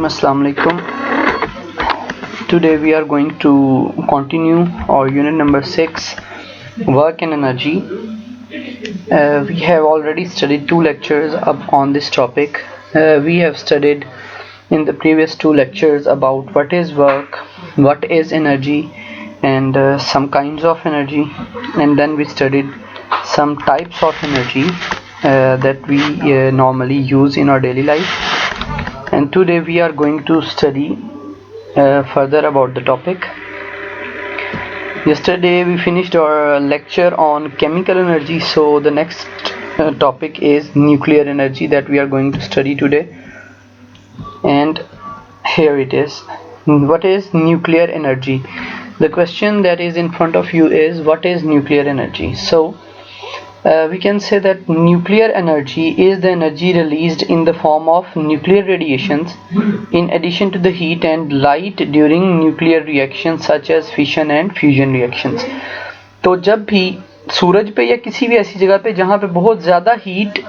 Assalamu alaikum. Today we are going to continue our unit number 6, work and energy. We have already studied 2 lectures on this topic. We have studied in the previous 2 lectures about what is work, what is energy, and some kinds of energy, and then we studied some types of energy that we normally use in our daily life. And today we are going to study further about the topic. Yesterday we finished our lecture on chemical energy, so the next topic is nuclear energy that we are going to study today. And here it is. What is nuclear energy? The question that is in front of you is, what is nuclear energy? So we can say that nuclear energy is the energy released in the form of nuclear radiations in addition to the heat and light during nuclear reactions such as fission and fusion reactions. तो जब भी सूरज पे या किसी भी ऐसी जगह पे जहाँ पे बहुत ज़्यादा हीट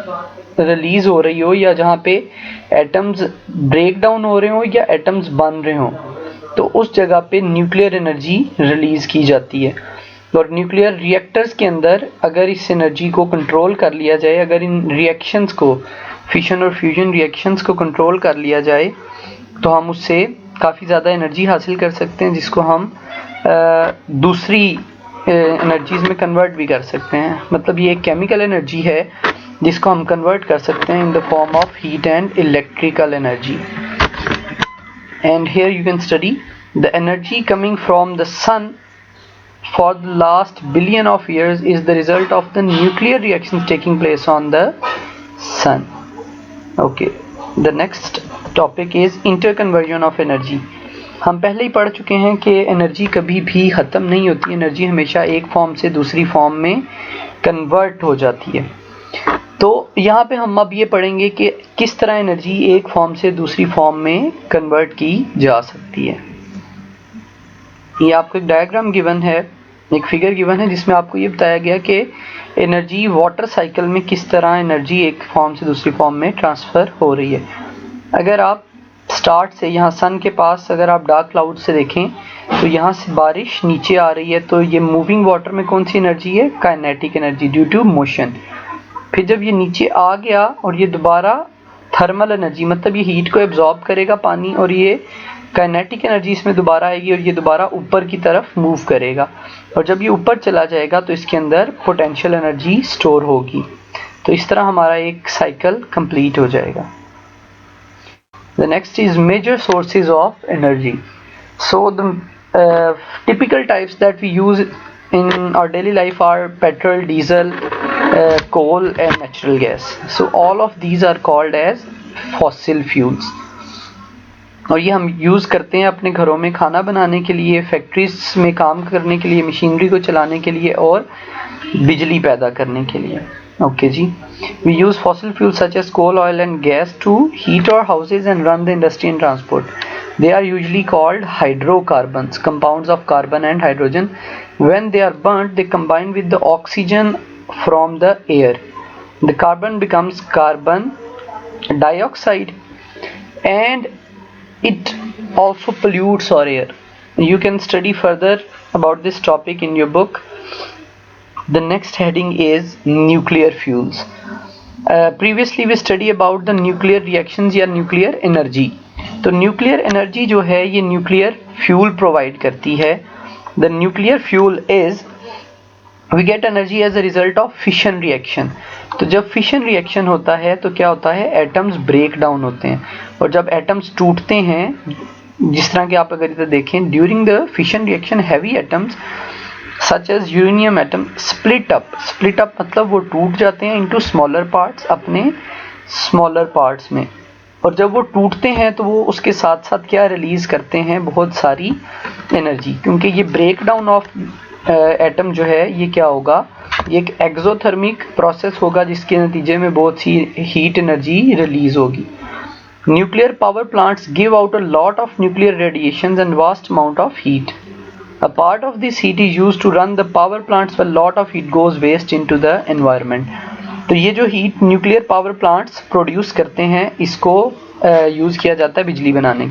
रिलीज हो रही हो या जहाँ पे एटम्स ब्रेक डाउन हो रहे हो या एटम्स बन रहे हो, तो उस जगह पे न्यूक्लियर एनर्जी रिलीज की जाती है. और न्यूक्लियर रिएक्टर्स के अंदर अगर इस एनर्जी को कंट्रोल कर लिया जाए, अगर इन रिएक्शंस को, फिशन और फ्यूजन रिएक्शंस को कंट्रोल कर लिया जाए, तो हम उससे काफ़ी ज़्यादा एनर्जी हासिल कर सकते हैं, जिसको हम दूसरी एनर्जीज में कन्वर्ट भी कर सकते हैं. मतलब ये एक केमिकल एनर्जी है जिसको हम कन्वर्ट कर सकते हैं in the form of heat and electrical energy. And here you can study the energy coming from the sun for the last billion of years is the result of the nuclear reactions taking place on the sun. Okay, the next topic is interconversion of energy. हम पहले ही पढ़ चुके हैं कि energy कभी भी ख़त्म नहीं होती, एनर्जी हमेशा एक फॉर्म से दूसरी फॉर्म में कन्वर्ट हो जाती है. तो यहाँ पे हम अब ये पढ़ेंगे कि किस तरह एनर्जी एक फॉर्म से दूसरी फॉर्म में कन्वर्ट की जा सकती है. ये आपको एक डायग्राम गिवन है, एक फिगर गिवन है, जिसमें आपको ये बताया गया कि एनर्जी वाटर साइकिल में किस तरह एनर्जी एक फॉर्म से दूसरी फॉर्म में ट्रांसफ़र हो रही है. अगर आप स्टार्ट से यहाँ सन के पास अगर आप डार्क क्लाउड से देखें तो यहाँ से बारिश नीचे आ रही है, तो ये मूविंग वाटर में कौन सी एनर्जी है? Kinetic energy due to motion. फिर जब ये नीचे आ गया और ये दोबारा थर्मल एनर्जी, मतलब ये हीट को एब्जॉर्ब करेगा पानी, और ये काइनेटिक एनर्जी इसमें दोबारा आएगी और ये दोबारा ऊपर की तरफ मूव करेगा. और जब ये ऊपर चला जाएगा तो इसके अंदर पोटेंशियल एनर्जी स्टोर होगी. तो इस तरह हमारा एक साइकिल कंप्लीट हो जाएगा. The next is major sources of energy. So the typical types that we use in our daily life are petrol, diesel, coal and natural gas. So all of these are called as fossil fuels. और ये हम use करते हैं अपने घरों में खाना बनाने के लिए, फैक्ट्रीज में काम करने के लिए, मशीनरी को चलाने के लिए और बिजली पैदा करने के लिए. ओके जी. We use fossil fuel such as coal, oil and gas to heat our houses and run the industry and transport. They are usually called hydrocarbons, compounds of carbon and hydrogen. When they are burnt, they combine with the oxygen from the air. The carbon becomes carbon dioxide and it also pollutes our air. You can study further about this topic in your book. The next heading is nuclear fuels. Previously we studied about the nuclear reactions या nuclear energy. तो nuclear energy जो है ये nuclear fuel provide करती है. The nuclear fuel is we get energy as a result of fission reaction. तो जब fission reaction होता है तो क्या होता है? एटम्स ब्रेक डाउन होते हैं, और जब एटम्स टूटते हैं, जिस तरह के आप अगर इधर देखें, during the fission reaction heavy atoms such as uranium atom split up. Split up मतलब वो टूट जाते हैं इनटू स्मॉलर पार्ट्स, अपने स्मॉलर पार्ट्स में. और जब वो टूटते हैं तो वो उसके साथ साथ क्या रिलीज करते हैं? बहुत सारी एनर्जी. क्योंकि ये ब्रेक डाउन ऑफ एटम जो है ये क्या होगा? ये एक एक्सोथर्मिक प्रोसेस होगा जिसके नतीजे में बहुत सी हीट एनर्जी रिलीज होगी. Nuclear power plants give out a lot of nuclear radiations and vast amount of heat. A part of this heat is used to run the power plants, while lot of heat goes waste into the environment. तो ये जो heat nuclear power plants produce करते हैं, इसको use किया जाता है बिजली बनाने